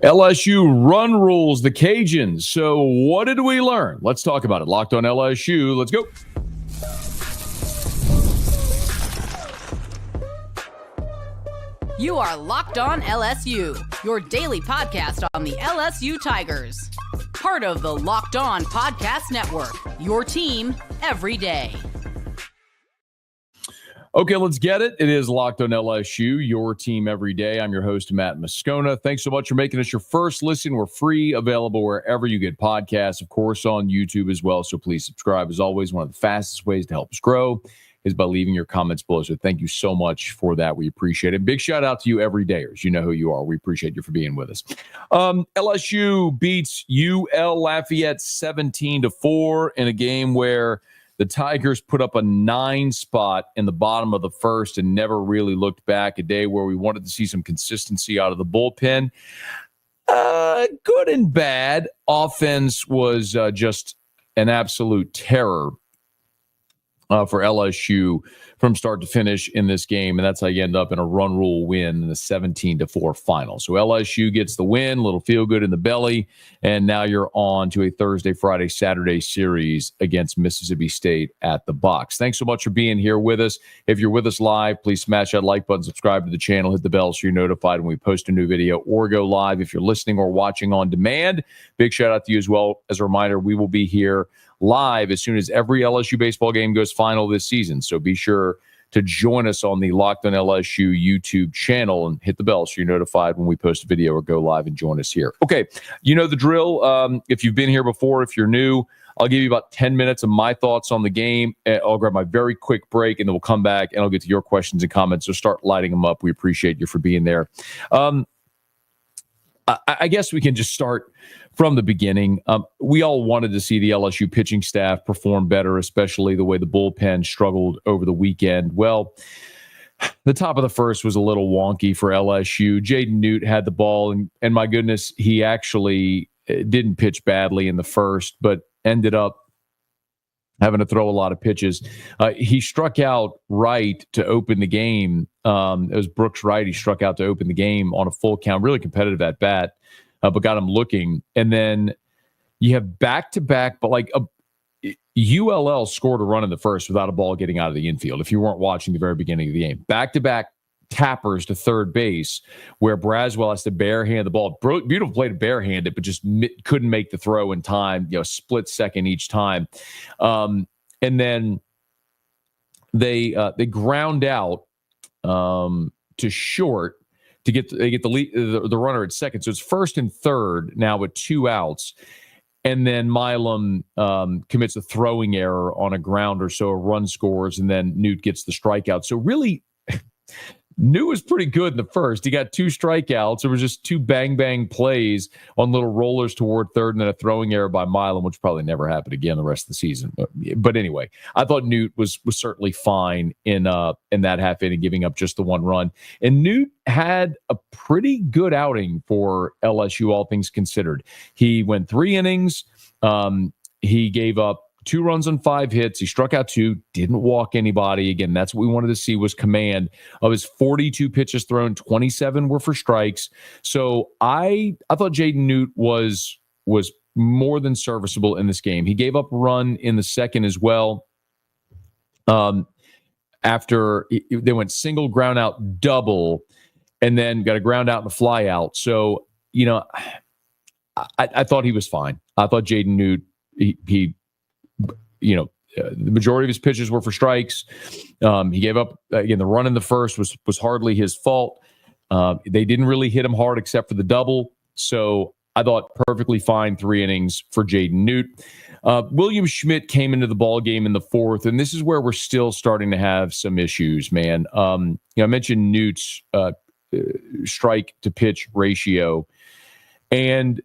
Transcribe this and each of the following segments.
LSU run rules, the Cajuns. So what did we learn? Let's talk about it. Locked on LSU. Let's go. You are Locked on LSU, your daily podcast on the LSU Tigers. Part of the Locked On Podcast Network, your team every day. Okay, let's get it. It is Locked on LSU, your team every day. I'm your host, Matt Moscona. Thanks so much for making us your first listen. We're free, available wherever you get podcasts, of course, on YouTube as well. So please subscribe. As always, one of the fastest ways to help us grow is by leaving your comments below. So thank you so much for that. We appreciate it. Big shout out to you everydayers. You know who you are. We appreciate you for being with us. LSU beats UL Lafayette 17-4 in a game where the Tigers put up a 9 spot in the bottom of the first and never really looked back. A day where we wanted to see some consistency out of the bullpen. Good and bad. Offense was just an absolute terror for LSU from start to finish in this game, and that's how you end up in a run rule win in the 17-4 final. So LSU gets the win, a little feel good in the belly, and now you're on to a Thursday, Friday, Saturday series against Mississippi State at the Box. Thanks so much for being here with us. If you're with us live, please smash that like button, subscribe to the channel, hit the bell so you're notified when we post a new video or go live. If you're listening or watching on demand, big shout out to you as well. As a reminder, we will be here live as soon as every LSU baseball game goes final this season. So be sure to join us on the Locked on LSU YouTube channel and hit the bell so you're notified when we post a video or go live and join us here. Okay, you know the drill. If you've been here before, if you're new, I'll give you about 10 minutes of my thoughts on the game. I'll grab my very quick break, and then we'll come back, and I'll get to your questions and comments. So start lighting them up. We appreciate you for being there. I guess we can just start from the beginning. We all wanted to see the LSU pitching staff perform better, especially the way the bullpen struggled over the weekend. Well, the top of the first was a little wonky for LSU. Jaden Newt had the ball, and my goodness, he actually didn't pitch badly in the first, but ended up having to throw a lot of pitches. He struck out Wright to open the game. It was Brooks Wright. He struck out to open the game on a full count, really competitive at bat, but got him looking. And then you have back-to-back, but like ULL scored a run in the first without a ball getting out of the infield, if you weren't watching the very beginning of the game. Back-to-back tappers to third base where Braswell has to barehand the ball. Beautiful play to barehand it, but just couldn't make the throw in time, split second each time. And then they ground out to short to get the lead, the runner at second. So it's first and third now with 2 outs. And then Milam commits a throwing error on a grounder, so a run scores, and then Newt gets the strikeout. So really, New was pretty good in the first. He got 2 strikeouts. There was just 2 bang plays on little rollers toward third, and then a throwing error by Milam, which probably never happened again the rest of the season. But anyway, I thought Newt was certainly fine in that half inning, giving up just the 1 run. And Newt had a pretty good outing for LSU, all things considered. He went 3 innings. He gave up 2 runs on 5 hits. He struck out 2, didn't walk anybody. Again, that's what we wanted to see, was command. Of his 42 pitches thrown, 27 were for strikes. So I thought Jaden Newt was more than serviceable in this game. He gave up a run in the second as well. After they went single, ground out, double, and then got a ground out and a fly out. So, I thought he was fine. I thought Jaden Newt, the majority of his pitches were for strikes. He gave up, again, the run in the first was hardly his fault. They didn't really hit him hard except for the double. So I thought perfectly fine 3 innings for Jaden Newt. William Schmidt came into the ball game in the 4th, and this is where we're still starting to have some issues, man. I mentioned Newt's strike to pitch ratio, and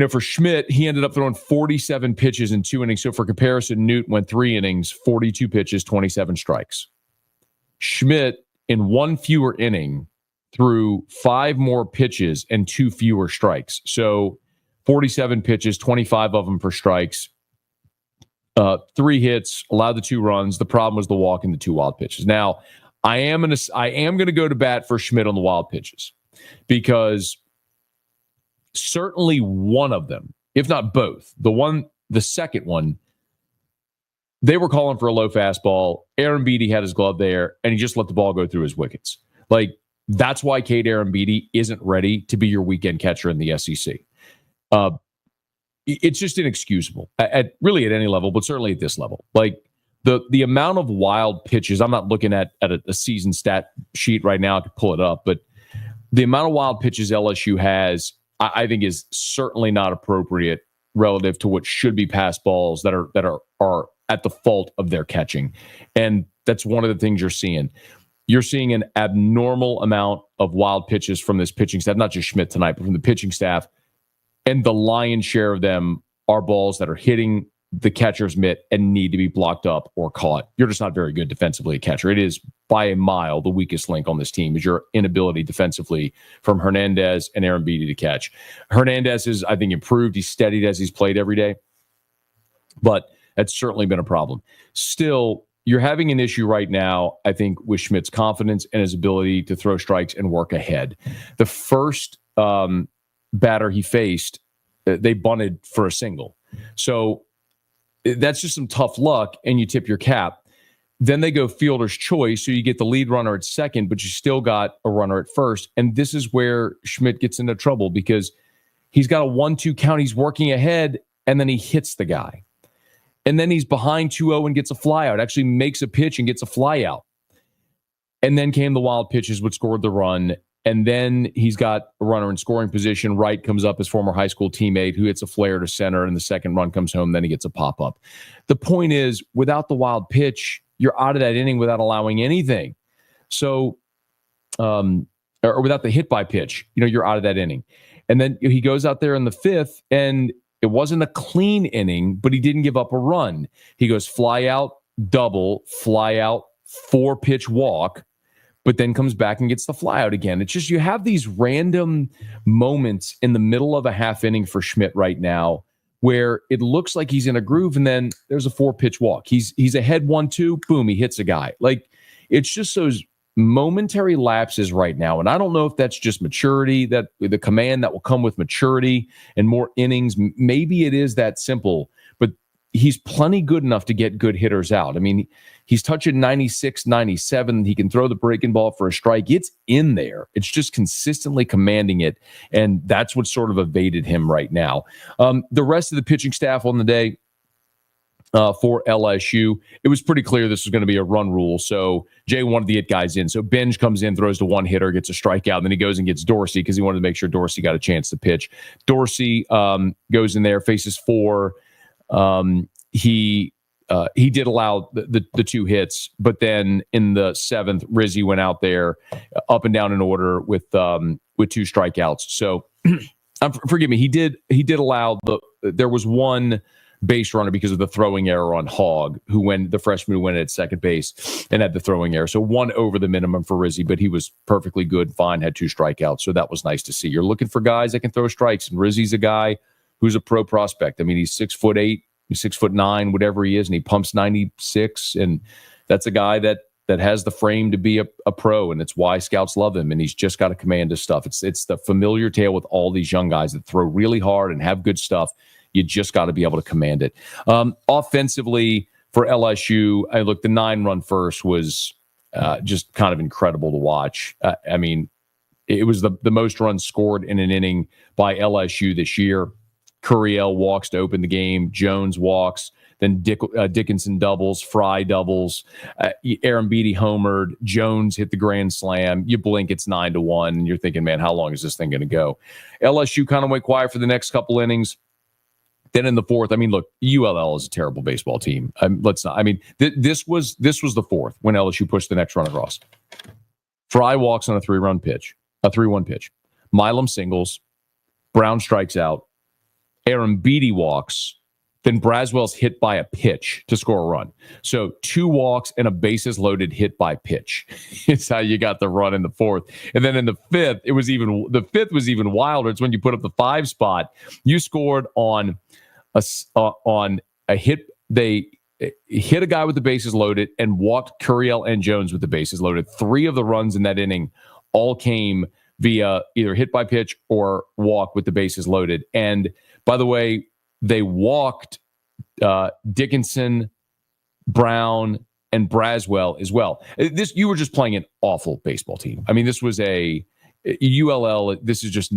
for Schmidt, he ended up throwing 47 pitches in 2 innings. So for comparison, Newt went 3 innings, 42 pitches, 27 strikes. Schmidt, in 1 fewer inning, threw 5 more pitches and 2 fewer strikes. So 47 pitches, 25 of them for strikes, 3 hits, allowed the 2 runs. The problem was the walk and the 2 wild pitches. Now, I am going to go to bat for Schmidt on the wild pitches, because certainly one of them, if not both, the second one, they were calling for a low fastball. Aaron Beatty had his glove there, and he just let the ball go through his wickets. Like, that's why Cade Aaron Beatty isn't ready to be your weekend catcher in the SEC. It's just inexcusable at really at any level, but certainly at this level. Like, the amount of wild pitches, I'm not looking at a season stat sheet right now. I could pull it up, but the amount of wild pitches LSU has, I think, is certainly not appropriate relative to what should be pass balls that are at the fault of their catching. And that's one of the things you're seeing. You're seeing an abnormal amount of wild pitches from this pitching staff, not just Schmidt tonight, but from the pitching staff. And the lion's share of them are balls that are hitting the catcher's mitt and need to be blocked up or caught. You're just not very good defensively, a catcher. It is by a mile the weakest link on this team is your inability defensively from Hernandez and Aaron Beatty to catch. Hernandez is, I think, improved. He's steadied as he's played every day, but that's certainly been a problem. Still, you're having an issue right now, I think, with Schmidt's confidence and his ability to throw strikes and work ahead. The first batter he faced, they bunted for a single. So that's just some tough luck, and you tip your cap. Then they go fielder's choice, so you get the lead runner at second, but you still got a runner at first. And this is where Schmidt gets into trouble because he's got a 1-2 count. He's working ahead, and then he hits the guy. And then he's behind 2-0 and gets a flyout, actually makes a pitch and gets a flyout. And then came the wild pitches, which scored the run. And then he's got a runner in scoring position. Wright comes up, his former high school teammate, who hits a flare to center, and the second run comes home. Then he gets a pop-up. The point is, without the wild pitch, you're out of that inning without allowing anything. So, or without the hit by pitch, you're out of that inning. And then he goes out there in the fifth, and it wasn't a clean inning, but he didn't give up a run. He goes fly out, double, fly out, 4-pitch walk, but then comes back and gets the flyout again. It's just you have these random moments in the middle of a half inning for Schmidt right now where it looks like he's in a groove, and then there's a 4-pitch walk. He's ahead 1-2, boom, he hits a guy. Like, it's just those momentary lapses right now. And I don't know if that's just maturity, that the command that will come with maturity and more innings. Maybe it is that simple, but he's plenty good enough to get good hitters out. I mean, he's touching 96, 97. He can throw the breaking ball for a strike. It's in there. It's just consistently commanding it. And that's what sort of evaded him right now. The rest of the pitching staff on the day, for LSU, it was pretty clear this was going to be a run rule. So Jay wanted to get guys in. So Benj comes in, throws to one hitter, gets a strikeout, and then he goes and gets Dorsey because he wanted to make sure Dorsey got a chance to pitch. Dorsey goes in there, faces 4. He did allow the 2 hits, but then in the 7th, Rizzi went out there up and down in order with 2 strikeouts. So forgive me, he did allow there was one base runner because of the throwing error on Hogg, the freshman who went at second base and had the throwing error. So 1 over the minimum for Rizzi, but he was perfectly good, fine, had 2 strikeouts. So that was nice to see. You're looking for guys that can throw strikes, and Rizzi's a guy who's a pro prospect. I mean, he's 6'8", he's 6'9", whatever he is, and he pumps 96. And that's a guy that has the frame to be a pro, and it's why scouts love him. And he's just got to command his stuff. It's the familiar tale with all these young guys that throw really hard and have good stuff. You just got to be able to command it. Offensively for LSU, the 9-run first was just kind of incredible to watch. I mean, it was the most runs scored in an inning by LSU this year. Curiel walks to open the game. Jones walks. Then Dickinson doubles. Fry doubles. Aaron Beatty homered. Jones hit the grand slam. You blink, it's 9-1. And you're thinking, man, how long is this thing going to go? LSU kind of went quiet for the next couple innings. Then in the 4th, I mean, look, ULL is a terrible baseball team. Let's not. I mean, this was the 4th when LSU pushed the next run across. Fry walks on a 3-1 pitch. Milam singles. Brown strikes out. Aaron Beatty walks. Then Braswell's hit by a pitch to score a run. So 2 walks and a bases loaded hit by pitch. It's how you got the run in the 4th. And then in the 5th, the 5th was even wilder. It's when you put up the 5 spot. You scored on a hit. They hit a guy with the bases loaded and walked Curiel and Jones with the bases loaded. 3 of the runs in that inning all came via either hit by pitch or walk with the bases loaded. And by the way, they walked Dickinson, Brown, and Braswell as well. You were just playing an awful baseball team. I mean, this was a ULL. This is just,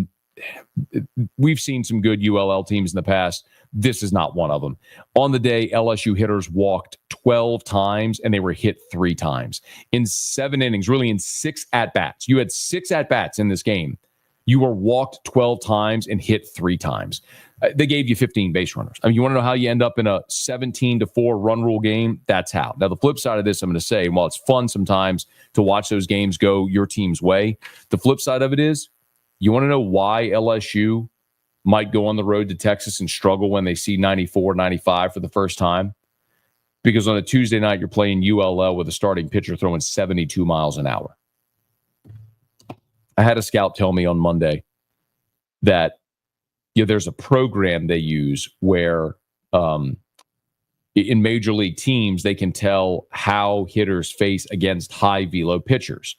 we've seen some good ULL teams in the past. This is not one of them. On the day, LSU hitters walked 12 times and they were hit 3 times in 7 innings, really in 6 at-bats. You had 6 at-bats in this game. You were walked 12 times and hit 3 times. They gave you 15 base runners. I mean, you want to know how you end up in a 17-4 run rule game? That's how. Now, the flip side of this, I'm going to say, while it's fun sometimes to watch those games go your team's way, the flip side of it is, you want to know why LSU might go on the road to Texas and struggle when they see 94, 95 for the first time? Because on a Tuesday night, you're playing ULL with a starting pitcher throwing 72 miles an hour. I had a scout tell me on Monday that there's a program they use where in major league teams, they can tell how hitters face against high velo pitchers.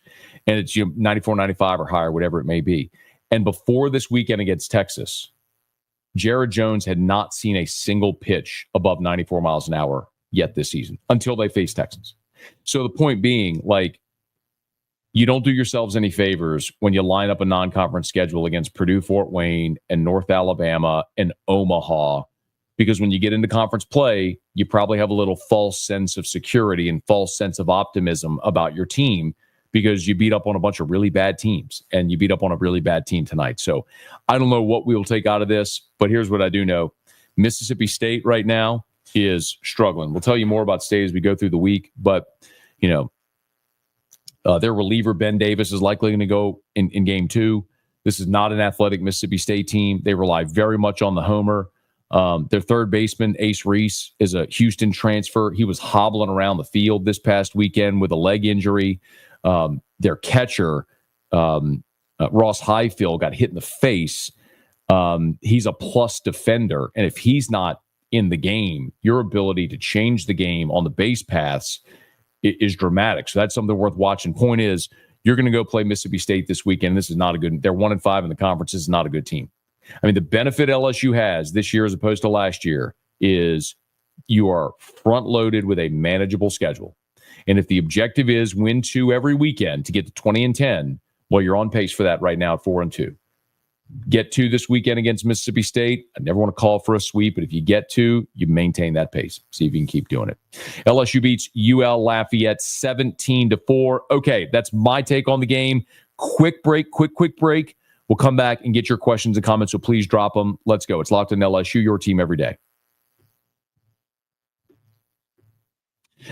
And it's 94, 95 or higher, whatever it may be. And before this weekend against Texas, Jared Jones had not seen a single pitch above 94 miles an hour yet this season until they face Texas. So the point being, like, you don't do yourselves any favors when you line up a non-conference schedule against Purdue, Fort Wayne, and North Alabama and Omaha, because when you get into conference play, you probably have a little false sense of security and false sense of optimism about your team because you beat up on a bunch of really bad teams, and you beat up on a really bad team tonight. So I don't know what we will take out of this, but here's what I do know. Mississippi State right now is struggling. We'll tell you more about State as we go through the week, but, their reliever, Ben Davis, is likely going to go in game 2. This is not an athletic Mississippi State team. They rely very much on the homer. Their third baseman, Ace Reese, is a Houston transfer. He was hobbling around the field this past weekend with a leg injury. Their catcher, Ross Highfield, got hit in the face. He's a plus defender. And if he's not in the game, your ability to change the game on the base paths is dramatic. So that's something worth watching. Point is, you're going to go play Mississippi State this weekend. This is not a good, they're 1-5 in the conference. This is not a good team. I mean, the benefit LSU has this year as opposed to last year is you are front loaded with a manageable schedule. And if the objective is win 2 every weekend to get to 20-10, well, you're on pace for that right now at 4-2. Get 2 this weekend against Mississippi State. I never want to call for a sweep, but if you get 2, you maintain that pace. See if you can keep doing it. LSU beats UL Lafayette 17-4. Okay, that's my take on the game. Quick break. We'll come back and get your questions and comments, so please drop them. Let's go. It's Locked on LSU, your team every day.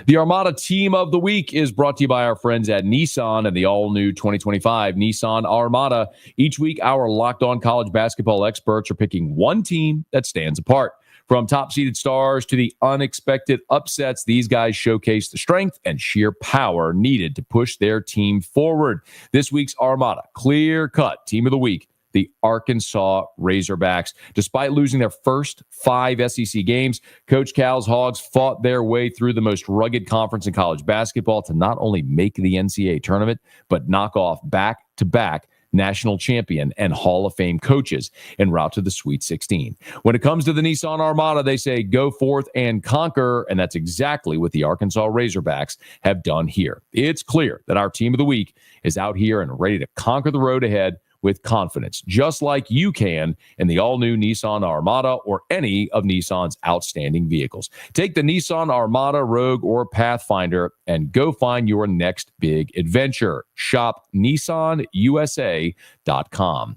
The Armada Team of the Week is brought to you by our friends at Nissan and the all-new 2025 Nissan Armada. Each week, our locked-on college basketball experts are picking one team that stands apart. From top-seeded stars to the unexpected upsets, these guys showcase the strength and sheer power needed to push their team forward. This week's Armada, clear-cut Team of the Week, the Arkansas Razorbacks. Despite losing their first 5 SEC games, Coach Cal's Hogs fought their way through the most rugged conference in college basketball to not only make the NCAA tournament, but knock off back-to-back national champion and Hall of Fame coaches en route to the Sweet 16. When it comes to the Nissan Armada, they say go forth and conquer, and that's exactly what the Arkansas Razorbacks have done here. It's clear that our Team of the Week is out here and ready to conquer the road ahead with confidence, just like you can in the all-new Nissan Armada or any of Nissan's outstanding vehicles. Take the Nissan Armada, Rogue, or Pathfinder and go find your next big adventure. Shop NissanUSA.com.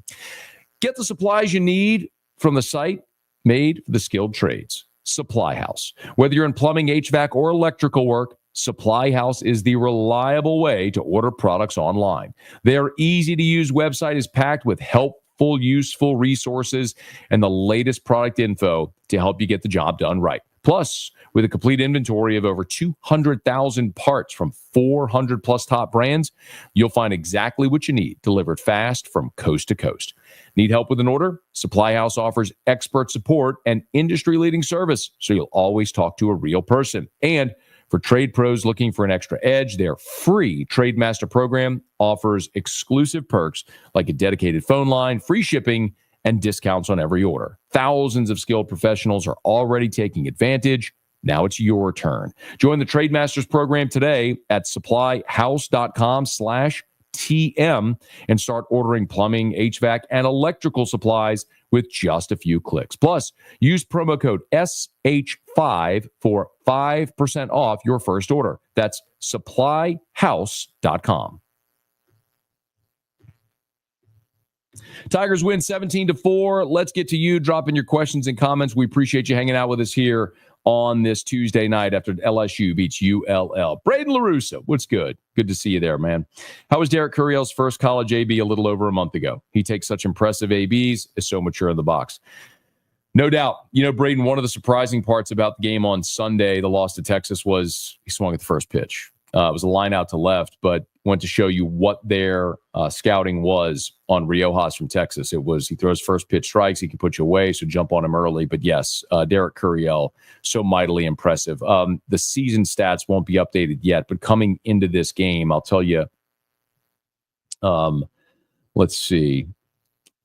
Get the supplies you need from the site made for the skilled trades. Supply House. Whether you're in plumbing, HVAC, or electrical work, Supply House is the reliable way to order products online. Their easy-to-use website is packed with helpful, useful resources and the latest product info to help you get the job done right. Plus, with a complete inventory of over 200,000 parts from 400-plus top brands, you'll find exactly what you need delivered fast from coast to coast. Need help with an order? Supply House offers expert support and industry-leading service, so you'll always talk to a real person. And For trade pros looking for an extra edge, their free TradeMaster program offers exclusive perks like a dedicated phone line, free shipping, and discounts on every order. Thousands of skilled professionals are already taking advantage. Now it's your turn. Join the TradeMasters program today at supplyhouse.com/TM and start ordering plumbing, HVAC, and electrical supplies with just a few clicks. Plus, use promo code SH5 for 5% off your first order. That's supplyhouse.com. Tigers win 17-4. Let's get to you. Drop in your questions and comments. We appreciate you hanging out with us here on this Tuesday night after LSU beats ULL. Braden LaRusso, what's good? Good to see you there, man. How was Derek Curiel's first college AB a little over a month ago? He takes such impressive ABs, is so mature in the box. No doubt. You know, Braden, one of the surprising parts about the game on Sunday, the loss to Texas, was he swung at the first pitch. It was a line out to left, but went to show you what their scouting was on Riojas from Texas. It was he throws first pitch strikes, he can put you away, so jump on him early. But yes, Derek Curiel, so mightily impressive. The season stats won't be updated yet, but coming into this game, I'll tell you, let's see.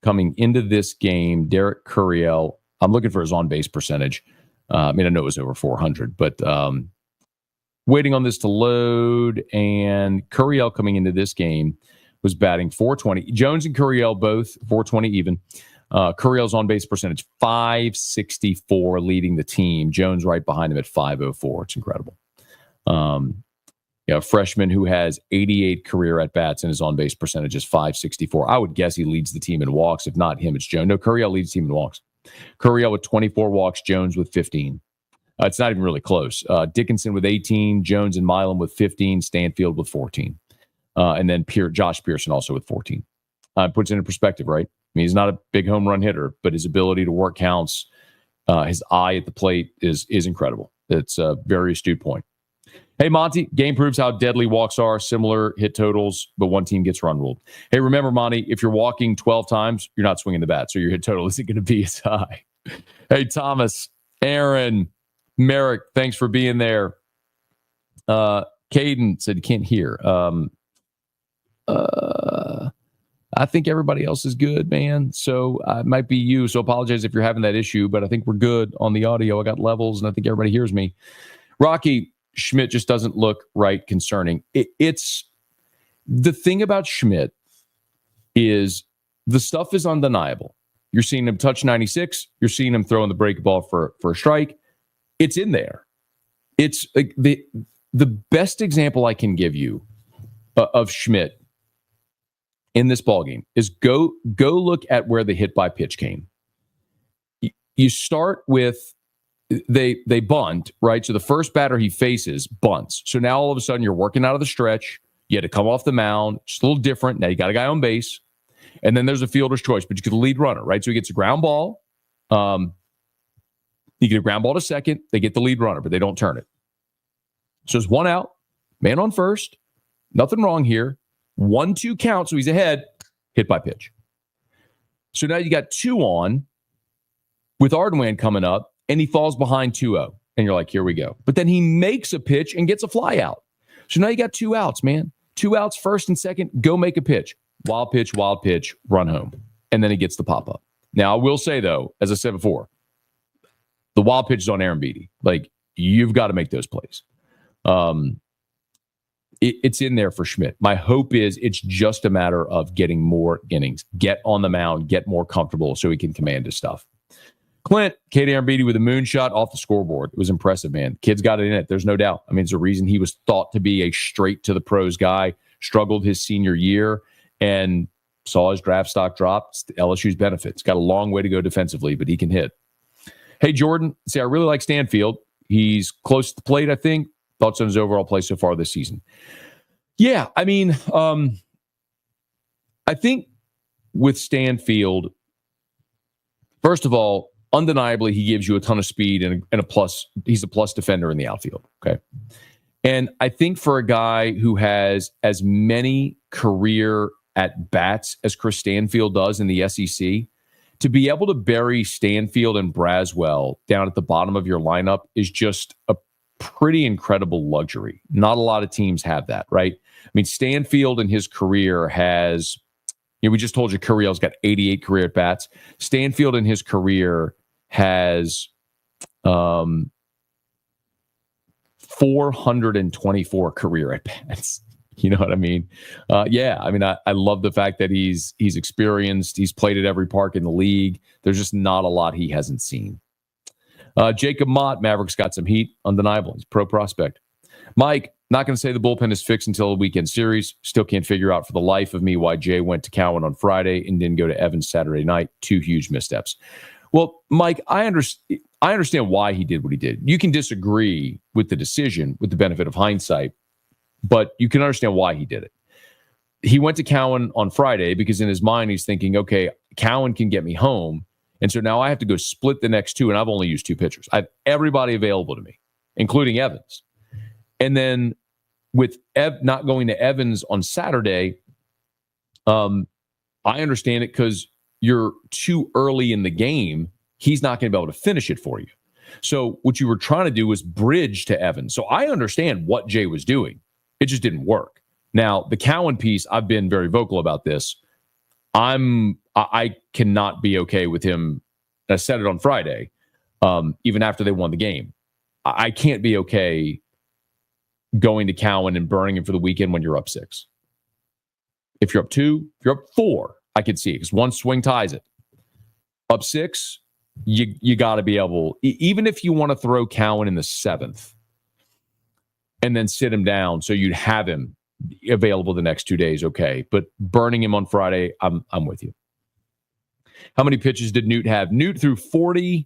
Coming into this game, Derek Curiel, I'm looking for his on-base percentage. I mean, I know it was over 400, but waiting on this to load, and Curiel coming into this game was batting .420. Jones and Curiel both .420 even. Curiel's on-base percentage, .564, leading the team. Jones right behind him at .504. It's incredible. A freshman who has 88 career at-bats and his on-base percentage is .564. I would guess he leads the team in walks. If not him, it's Jones. No, Curiel leads the team in walks. Curiel with 24 walks, Jones with 15. It's not even really close. Dickinson with 18, Jones and Milam with 15, Stanfield with 14. And then Josh Pearson also with 14. Puts it in perspective, right? I mean, he's not a big home run hitter, but his ability to work counts, his eye at the plate is incredible. It's a very astute point. Hey, Monty, game proves how deadly walks are. Similar hit totals, but one team gets run ruled. Hey, remember, Monty, if you're walking 12 times, you're not swinging the bat, so your hit total isn't going to be as high. Hey, Thomas, Aaron, Merrick, thanks for being there. Caden said you can't hear. I think everybody else is good, man. So it might be you. So apologize if you're having that issue, but I think we're good on the audio. I got levels, and I think everybody hears me. Rocky, Schmidt just doesn't look right concerning. It's the thing about Schmidt is the stuff is undeniable. You're seeing him touch 96. You're seeing him throwing the break ball for a strike. It's in there. It's like the best example I can give you of Schmidt in this ballgame is go look at where the hit by pitch came. You start with they bunt, right? So the first batter he faces bunts. So now all of a sudden you're working out of the stretch. You had to come off the mound. Just a little different. Now you got a guy on base. And then there's a fielder's choice, but you get the lead runner, right? So he gets a ground ball. You get a ground ball to second. They get the lead runner, but they don't turn it. So it's one out, man on first. Nothing wrong here. 1-2 count, so he's ahead. Hit by pitch. So now you got 2 on with Ardenwan coming up, and he falls behind 2-0. And you're like, here we go. But then he makes a pitch and gets a fly out. So now you got 2 outs, man. 2 outs, first and second, go make a pitch. Wild pitch, run home. And then he gets the pop-up. Now, I will say, though, as I said before, the wild pitch is on Aaron Beatty. Like, you've got to make those plays. It's in there for Schmidt. My hope is it's just a matter of getting more innings. Get on the mound, get more comfortable so he can command his stuff. Clint, Kate Aaron Beatty with a moonshot off the scoreboard. It was impressive, man. Kid's got it in it. There's no doubt. I mean, it's a reason he was thought to be a straight-to-the-pros guy, struggled his senior year, and saw his draft stock drop. It's LSU's benefit. It's got a long way to go defensively, but he can hit. Hey, Jordan, I really like Stanfield. He's close to the plate, I think. Thoughts on his overall play so far this season? Yeah, I mean, I think with Stanfield, first of all, undeniably, he gives you a ton of speed and a plus. He's a plus defender in the outfield. Okay. And I think for a guy who has as many career at bats as Chris Stanfield does in the SEC, to be able to bury Stanfield and Braswell down at the bottom of your lineup is just pretty incredible luxury. Not a lot of teams have that, right? I mean, Stanfield in his career has, we just told you Curiel's got 88 career at bats. Stanfield in his career has 424 career at bats. You know what I mean? I love the fact that he's experienced. He's played at every park in the league. There's just not a lot he hasn't seen. Jacob Mott, Mavericks got some heat. Undeniable. He's pro prospect. Mike, not going to say the bullpen is fixed until the weekend series. Still can't figure out for the life of me why Jay went to Cowan on Friday and didn't go to Evans Saturday night. 2 huge missteps. Well, Mike, I understand why he did what he did. You can disagree with the decision with the benefit of hindsight, but you can understand why he did it. He went to Cowan on Friday because in his mind he's thinking, okay, Cowan can get me home. And so now I have to go split the next 2, and I've only used 2 pitchers. I have everybody available to me, including Evans. And then with not going to Evans on Saturday, I understand it because you're too early in the game. He's not going to be able to finish it for you. So what you were trying to do was bridge to Evans. So I understand what Jay was doing. It just didn't work. Now, the Cowan piece, I've been very vocal about this. I cannot be okay with him. I said it on Friday, even after they won the game. I can't be okay going to Cowan and burning him for the weekend when you're up 6. If you're up 2, if you're up 4, I could see it because 1 swing ties it. Up 6, you got to be able, even if you want to throw Cowan in the 7th and then sit him down so you'd have him available the next 2 days, okay. But burning him on Friday, I'm with you. How many pitches did Newt have? Newt threw 45.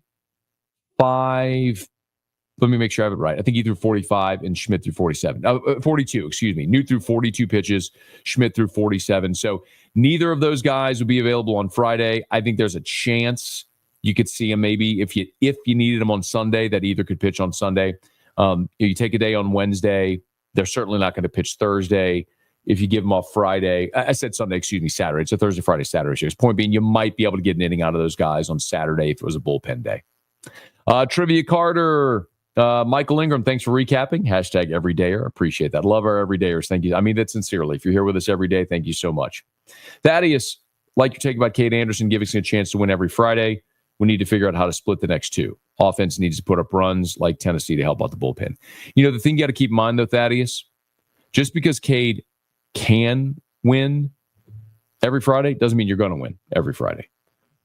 Let me make sure I have it right. I think he threw 45 and Schmidt threw 47. 42, excuse me. Newt threw 42 pitches. Schmidt threw 47. So neither of those guys will be available on Friday. I think there's a chance you could see him maybe if you needed him on Sunday, that either could pitch on Sunday. You take a day on Wednesday. They're certainly not going to pitch Thursday. If you give them off Friday, I said Sunday, excuse me, Saturday. It's a Thursday, Friday, Saturday series. Point being, you might be able to get an inning out of those guys on Saturday if it was a bullpen day. Trivia Carter, Michael Ingram, thanks for recapping. Hashtag everydayer. Appreciate that. Love our everydayers. Thank you. I mean that sincerely. If you're here with us every day, thank you so much. Thaddeus, like your take about Cade Anderson giving us a chance to win every Friday. We need to figure out how to split the next 2. Offense needs to put up runs like Tennessee to help out the bullpen. You know, the thing you got to keep in mind, though, Thaddeus, just because Cade can win every Friday doesn't mean you're going to win every Friday.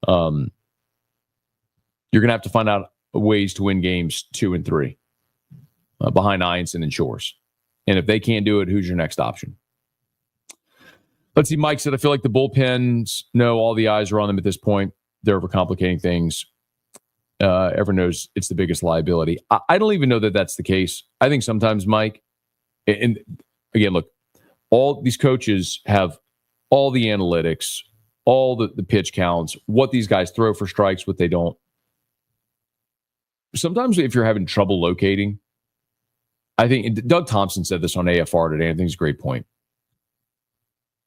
You're going to have to find out ways to win games 2 and 3 behind Ianson and Shores. And if they can't do it, who's your next option? Let's see. Mike said, I feel like the bullpens know all the eyes are on them at this point. They're overcomplicating things. Everyone knows it's the biggest liability. I don't even know that that's the case. I think sometimes, Mike, and again, look, all these coaches have all the analytics, all the pitch counts, what these guys throw for strikes, what they don't. Sometimes if you're having trouble locating, I think Doug Thompson said this on AFR today. I think it's a great point.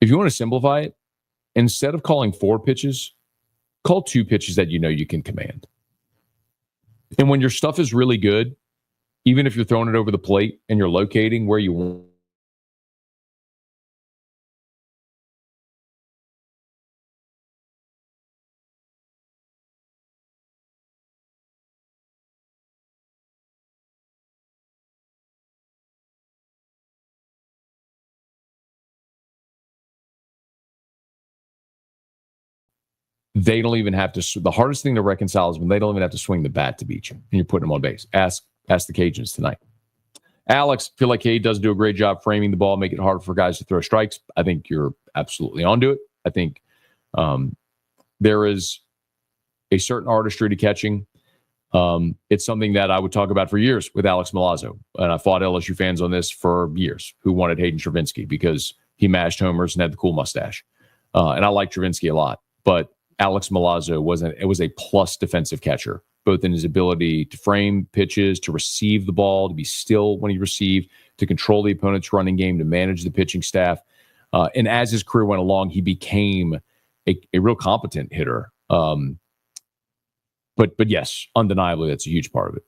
If you want to simplify it, instead of calling 4 pitches, call 2 pitches that you know you can command. And when your stuff is really good, even if you're throwing it over the plate and you're locating where you want, they don't even have to. The hardest thing to reconcile is when they don't even have to swing the bat to beat you and you're putting them on base. Ask the Cajuns tonight. Alex, feel like Cade does do a great job framing the ball, make it hard for guys to throw strikes. I think you're absolutely onto it. I think there is a certain artistry to catching. It's something that I would talk about for years with Alex Milazzo. And I fought LSU fans on this for years who wanted Hayden Travinski because he mashed homers and had the cool mustache. And I like Travinski a lot. But Alex Milazzo was a plus defensive catcher, both in his ability to frame pitches, to receive the ball, to be still when he received, to control the opponent's running game, to manage the pitching staff. And as his career went along, he became a real competent hitter. But yes, undeniably, that's a huge part of it.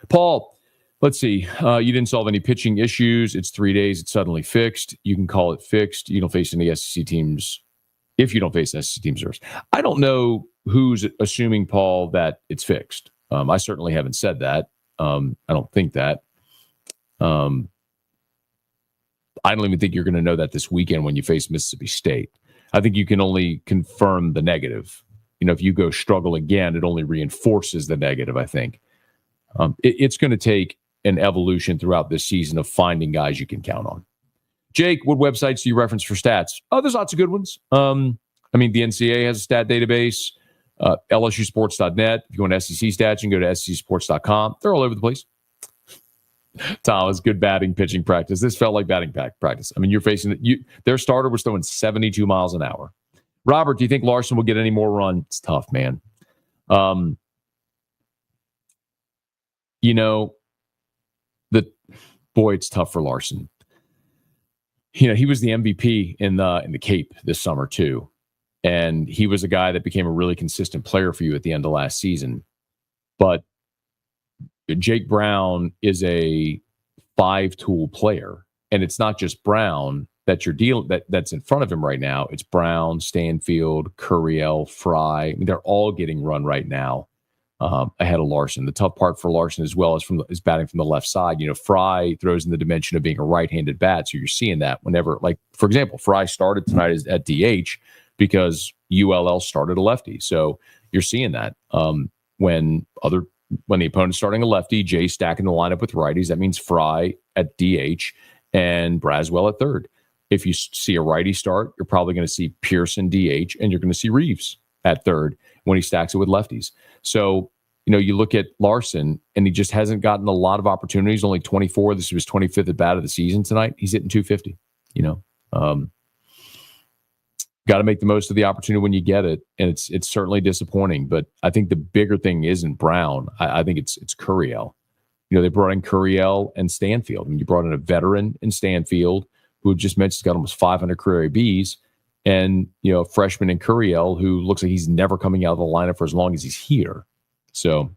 Paul, Let's see. You didn't solve any pitching issues. It's 3 days. It's suddenly fixed. You can call it fixed. You don't face any SEC teams. If you don't face SEC teams first. I don't know who's assuming, Paul, that it's fixed. I certainly haven't said that. I don't think that. I don't even think you're going to know that this weekend when you face Mississippi State. I think you can only confirm the negative. If you go struggle again, it only reinforces the negative, I think. It's going to take an evolution throughout this season of finding guys you can count on. Jake, what websites do you reference for stats? Oh, there's lots of good ones. The NCAA has a stat database, LSUsports.net. If you want SEC stats, you can go to SECsports.com. They're all over the place. Thomas, good batting, pitching practice. This felt like batting practice. You're facing their starter was throwing 72 miles an hour. Robert, do you think Larson will get any more run? It's tough, man. It's tough for Larson. He was the MVP in the Cape this summer too, and he was a guy that became a really consistent player for you at the end of last season. But Jake Brown is a 5-tool player, and it's not just Brown that's in front of him right now. It's Brown, Stanfield, Curiel, Fry. They're all getting run right now ahead of Larson. The tough part for Larson as well is batting from the left side. Fry throws in the dimension of being a right-handed bat, so you're seeing that whenever, like, for example, Fry started tonight at DH because ULL started a lefty. So you're seeing that when the opponent's starting a lefty, Jay stacking the lineup with righties, that means Fry at DH and Braswell at third. If you see a righty start, you're probably going to see Pearson DH, and you're going to see Reeves at third when he stacks it with lefties. So, you look at Larson, and he just hasn't gotten a lot of opportunities, only 24. This was his 25th at bat of the season tonight. He's hitting 250, got to make the most of the opportunity when you get it. And it's certainly disappointing, but I think the bigger thing isn't Brown. I think it's Curiel. They brought in Curiel and Stanfield. You brought in a veteran in Stanfield who just mentioned he's got almost 500 career ABs, and a freshman in Curiel who looks like he's never coming out of the lineup for as long as he's here. So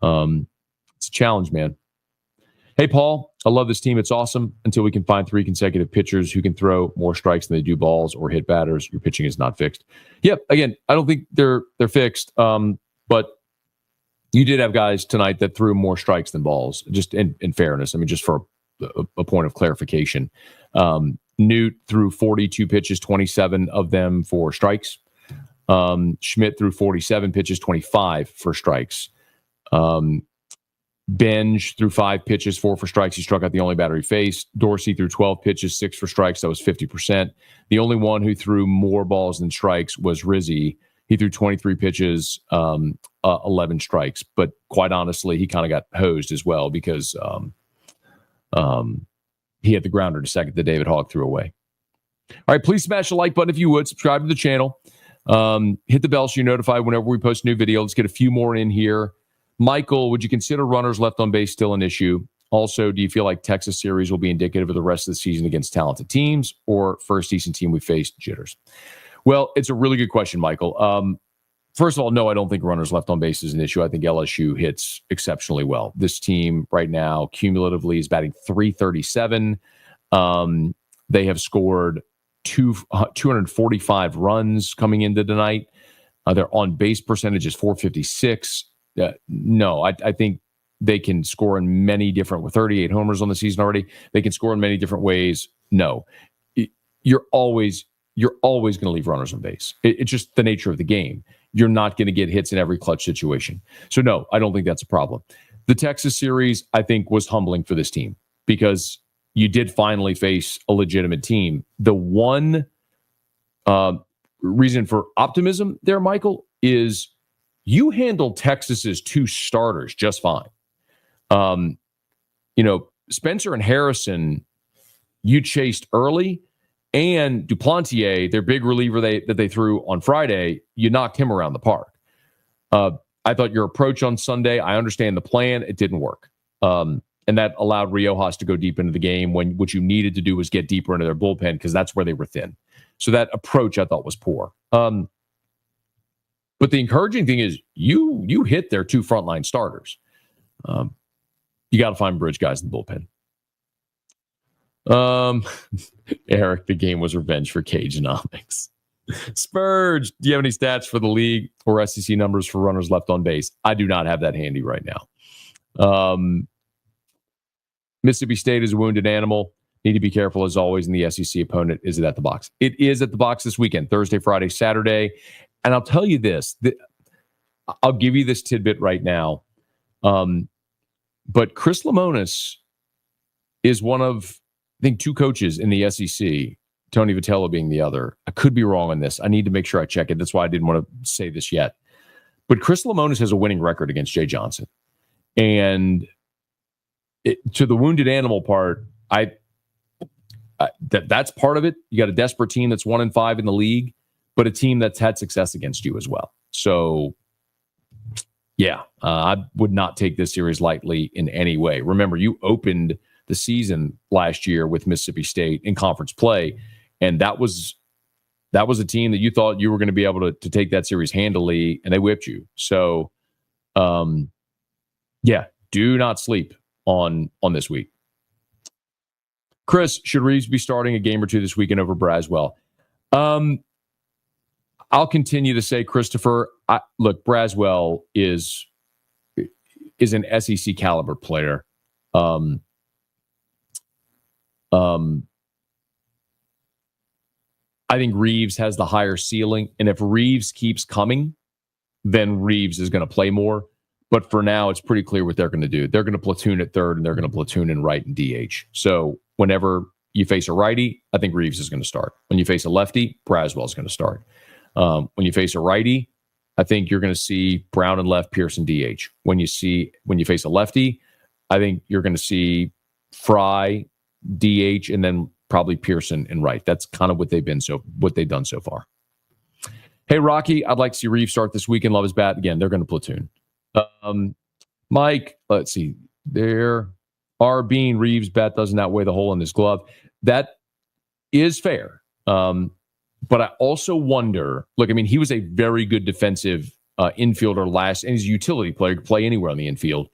it's a challenge, man. Hey, Paul, I love this team. It's awesome until we can find 3 consecutive pitchers who can throw more strikes than they do balls or hit batters. Your pitching is not fixed. Yep. Again, I don't think they're fixed. But you did have guys tonight that threw more strikes than balls, just in fairness. Just for a point of clarification. Newt threw 42 pitches, 27 of them for strikes. Schmidt threw 47 pitches, 25 for strikes. Benj threw 5 pitches, 4 for strikes. He struck out the only batter he faced. Dorsey threw 12 pitches, 6 for strikes. That was 50%. The only one who threw more balls than strikes was Rizzi. He threw 23 pitches, 11 strikes. But quite honestly, he kind of got hosed as well because he had the grounder to second that David Hogg threw away. All right, please smash the like button if you would. Subscribe to the channel. Hit the bell so you're notified whenever we post a new video. Let's get a few more in here. Michael, would you consider runners left on base still an issue? Also, do you feel like Texas series will be indicative of the rest of the season against talented teams, or first decent team we faced, jitters? Well, it's a really good question, Michael. First of all, no, I don't think runners left on base is an issue. I think LSU hits exceptionally well. This team right now cumulatively is batting .337. They have scored 245 runs coming into tonight. Their on-base percentage is .456. No, I think they can score in many different, with 38 homers on the season already. They can score in many different ways. No, you're always going to leave runners on base. It's just the nature of the game. You're not going to get hits in every clutch situation. So no, I don't think that's a problem. The Texas series, I think, was humbling for this team because you did finally face a legitimate team. The one reason for optimism there, Michael, is you handled Texas's 2 starters just fine. Spencer and Harrison, you chased early, and Duplantier, their big reliever that they threw on Friday, you knocked him around the park. I thought your approach on Sunday, I understand the plan, it didn't work. And that allowed Riojas to go deep into the game when what you needed to do was get deeper into their bullpen because that's where they were thin. So that approach I thought was poor. But the encouraging thing is you hit their 2 frontline starters. You got to find bridge guys in the bullpen. Eric, the game was revenge for CAJUNS. Spurge, do you have any stats for the league or SEC numbers for runners left on base? I do not have that handy right now. Mississippi State is a wounded animal. Need to be careful as always. And the SEC opponent is it at the box. It is at the box this weekend, Thursday, Friday, Saturday. And I'll tell you this. I'll give you this tidbit right now. But Chris Lemonis is one of, I think, 2 coaches in the SEC, Tony Vitello being the other. I could be wrong on this. I need to make sure I check it. That's why I didn't want to say this yet. But Chris Lemonis has a winning record against Jay Johnson. And to the wounded animal part, that's part of it. You got a desperate team that's 1-5 in the league, but a team that's had success against you as well. So, yeah, I would not take this series lightly in any way. Remember, you opened the season last year with Mississippi State in conference play, and that was a team that you thought you were going to be able to take that series handily, and they whipped you. So, yeah, do not sleep on this week. Chris, should Reeves be starting a game or 2 this weekend over Braswell? I'll continue to say, Christopher, look, Braswell is an SEC caliber player. I think Reeves has the higher ceiling, and if Reeves keeps coming, then Reeves is going to play more. But for now, it's pretty clear what they're going to do. They're going to platoon at third, and they're going to platoon in right and DH. So whenever you face a righty, I think Reeves is going to start. When you face a lefty, Braswell is going to start. When you face a righty, I think you're going to see Brown and left, Pearson DH. When you face a lefty, I think you're going to see Fry DH, and then probably Pearson and right. That's kind of what they've done so far. Hey, Rocky, I'd like to see Reeves start this weekend. Love his bat. Again, they're going to platoon. Mike, let's see. There are being Reeves' bat doesn't outweigh the hole in his glove. That is fair. But I also wonder, look, I mean, he was a very good defensive infielder and he's a utility player, could play anywhere on the infield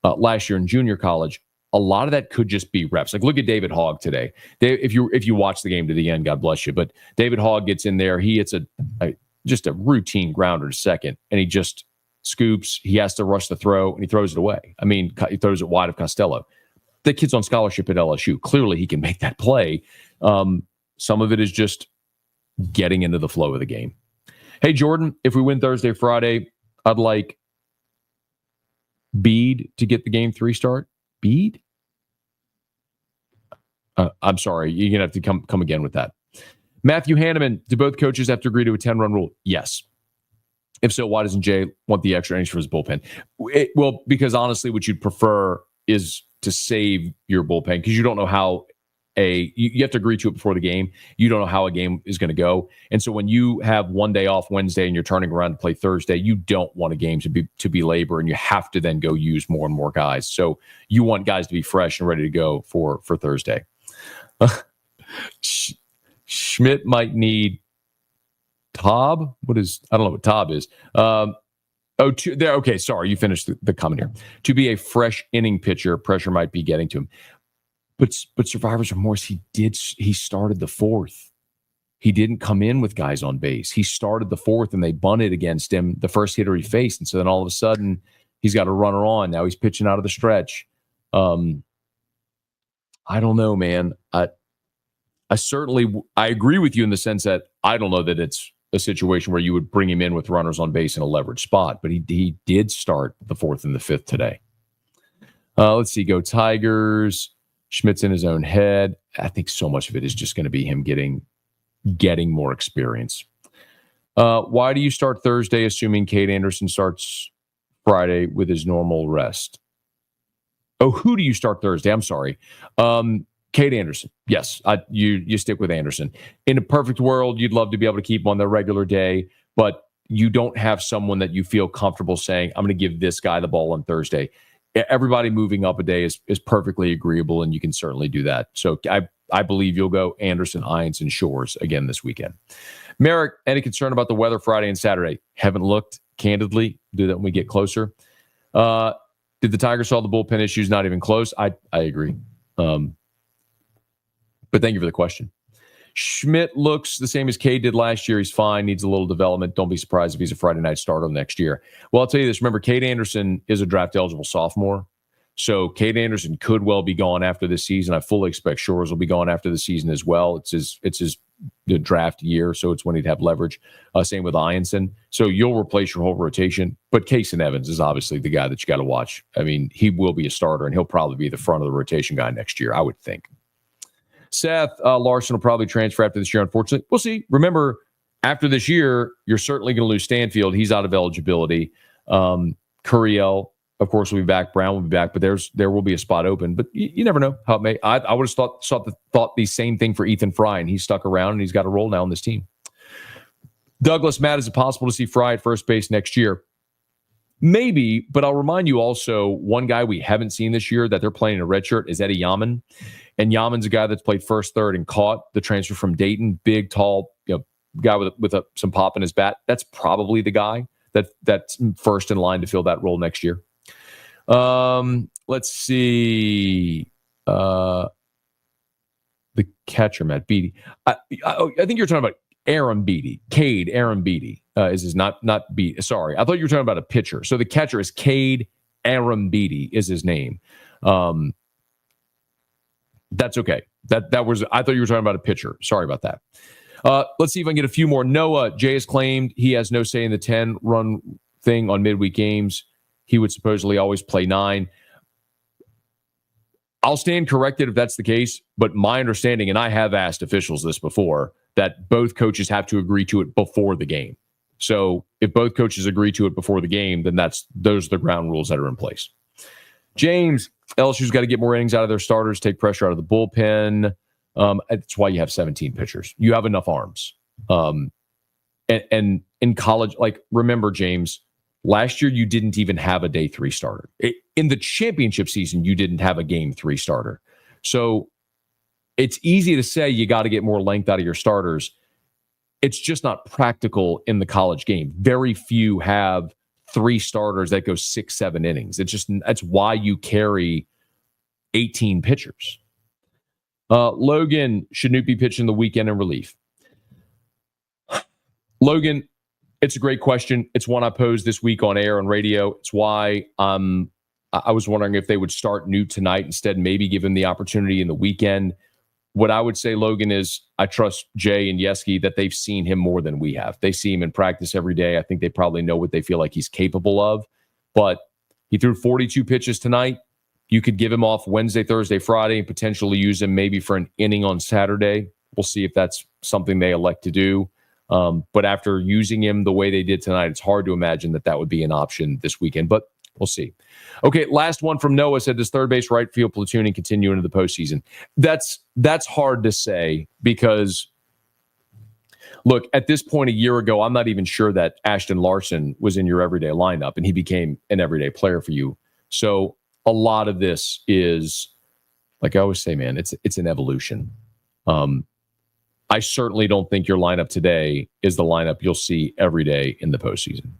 last year in junior college. A lot of that could just be reps. Like, look at David Hogg today. If you watch the game to the end, God bless you. But David Hogg gets in there. He hits just a routine grounder to second, and he just scoops. He has to rush the throw, and he throws it away. I mean, he throws it wide of Costello. The kid's on scholarship at LSU. Clearly, he can make that play. Some of it is just getting into the flow of the game. Hey, Jordan, if we win Thursday, Friday, I'd like Bede to get the game 3 start. Bede? I'm sorry. You're going to have to come again with that. Matthew Hanneman, do both coaches have to agree to a 10-run rule? Yes. If so, why doesn't Jay want the extra innings for his bullpen? Well, because honestly, what you'd prefer is to save your bullpen, because you don't know how you have to agree to it before the game. You don't know how a game is going to go. And so when you have one day off Wednesday and you're turning around to play Thursday, you don't want a game to be labor, and you have to then go use more and more guys. So you want guys to be fresh and ready to go for Thursday. Schmidt might need Taub. I don't know what Taub is. Okay, sorry, you finished the comment here. To be a fresh inning pitcher, pressure might be getting to him. But survivor's remorse, he started the 4th. He didn't come in with guys on base. He started the 4th, and they bunted against him, the first hitter he faced. And so then all of a sudden, he's got a runner on. Now he's pitching out of the stretch. I don't know, man. I agree with you in the sense that I don't know that it's a situation where you would bring him in with runners on base in a leverage spot, but he did start the 4th and the 5th today. Let's see. Go Tigers. Schmidt's in his own head. I think so much of it is just going to be him getting more experience. Why do you start Thursday, assuming Cade Anderson starts Friday with his normal rest? Oh, who do you start Thursday? I'm sorry. Cade Anderson. Yes, you stick with Anderson. In a perfect world, you'd love to be able to keep him on the regular day, but you don't have someone that you feel comfortable saying, I'm going to give this guy the ball on Thursday. Everybody moving up a day is perfectly agreeable, and you can certainly do that. So I believe you'll go Anderson, Irons, and Shores again this weekend. Merrick, any concern about the weather Friday and Saturday? Haven't looked, candidly. Do that when we get closer. Did the Tigers solve the bullpen issues? Not even close. I agree. But thank you for the question. Schmidt looks the same as Cade did last year. He's fine, needs a little development. Don't be surprised if he's a Friday night starter next year. Well, I'll tell you this. Remember, Cade Anderson is a draft-eligible sophomore. So Cade Anderson could well be gone after this season. I fully expect Shores will be gone after the season as well. It's his draft year, so it's when he'd have leverage. Same with Ianson. So you'll replace your whole rotation. But Kason Evans is obviously the guy that you got to watch. I mean, he will be a starter, and he'll probably be the front of the rotation guy next year, I would think. Seth Larson will probably transfer after this year, unfortunately. We'll see. Remember, after this year, you're certainly going to lose Stanfield. He's out of eligibility. Curiel, of course, will be back. Brown will be back, but there will be a spot open. But you never know how it may. I would have thought the same thing for Ethan Fry, and he's stuck around, and he's got a role now on this team. Douglas, Matt, is it possible to see Fry at first base next year? Maybe, but I'll remind you also, one guy we haven't seen this year that they're playing in a red shirt is Eddie Yaman. And Yaman's a guy that's played first, third, and caught the transfer from Dayton. Big, tall, guy with some pop in his bat. That's probably the guy that's first in line to fill that role next year. Let's see. The catcher, Matt Beatty. I think you're talking about Aaron Beatty. Cade Aaron Beatty is his not Beatty. Sorry, I thought you were talking about a pitcher. So the catcher is Cade Aaron Beatty is his name. That's okay. That was, I thought you were talking about a pitcher. Sorry about that. Let's see if I can get a few more. Noah, Jay has claimed he has no say in the 10-run thing on midweek games. He would supposedly always play 9. I'll stand corrected if that's the case, but my understanding, and I have asked officials this before, that both coaches have to agree to it before the game. So if both coaches agree to it before the game, then those are the ground rules that are in place. James, LSU's got to get more innings out of their starters, take pressure out of the bullpen. That's why you have 17 pitchers. You have enough arms. And in college, remember, James, last year you didn't even have a day 3 starter. In the championship season, you didn't have a game 3 starter. So it's easy to say you got to get more length out of your starters. It's just not practical in the college game. Very few have 3 starters that go 6-7 innings. That's why you carry 18 pitchers. Logan, should Newt be pitching the weekend in relief? Logan, it's a great question. It's one I posed this week on air and radio. It's why I was wondering if they would start Newt tonight instead, maybe give him the opportunity in the weekend. What I would say, Logan, is I trust Jay and Yeski that they've seen him more than we have. They see him in practice every day. I think they probably know what they feel like he's capable of. But he threw 42 pitches tonight. You could give him off Wednesday, Thursday, Friday, and potentially use him maybe for an inning on Saturday. We'll see if that's something they elect to do. But after using him the way they did tonight, it's hard to imagine that would be an option this weekend. But we'll see. Okay, last one from Noah said, does third base right field platooning continue into the postseason? That's hard to say because, look, at this point a year ago, I'm not even sure that Ashton Larson was in your everyday lineup, and he became an everyday player for you. So a lot of this is, like I always say, man, it's an evolution. I certainly don't think your lineup today is the lineup you'll see every day in the postseason.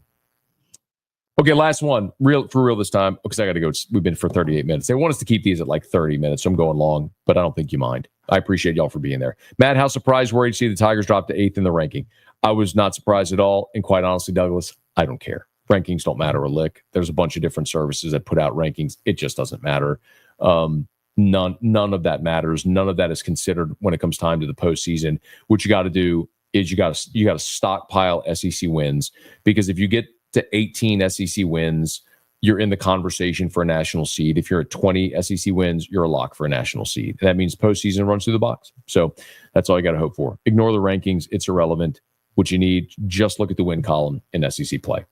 Okay, last one. For real this time, because I got to go. We've been for 38 minutes. They want us to keep these at like 30 minutes, so I'm going long, but I don't think you mind. I appreciate y'all for being there. Matt, how surprised were you to see the Tigers drop to 8th in the ranking? I was not surprised at all, and quite honestly, Douglas, I don't care. Rankings don't matter a lick. There's a bunch of different services that put out rankings. It just doesn't matter. None of that matters. None of that is considered when it comes time to the postseason. What you got to do is you got to stockpile SEC wins, because if you get to 18 SEC wins, you're in the conversation for a national seed. If you're at 20 SEC wins, you're a lock for a national seed. And that means postseason runs through the box. So that's all you got to hope for. Ignore the rankings. It's irrelevant. What you need, just look at the win column in SEC play.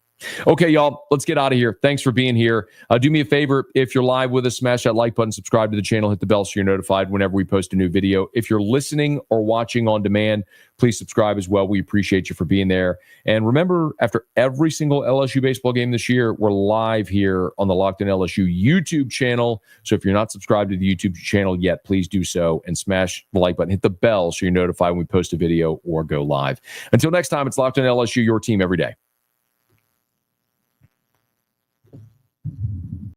Okay, y'all, let's get out of here. Thanks for being here. Do me a favor. If you're live with us, smash that like button, subscribe to the channel, hit the bell so you're notified whenever we post a new video. If you're listening or watching on demand, please subscribe as well. We appreciate you for being there. And remember, after every single LSU baseball game this year, we're live here on the Locked On LSU YouTube channel. So if you're not subscribed to the YouTube channel yet, please do so and smash the like button, hit the bell so you're notified when we post a video or go live. Until next time, it's Locked On LSU, your team every day.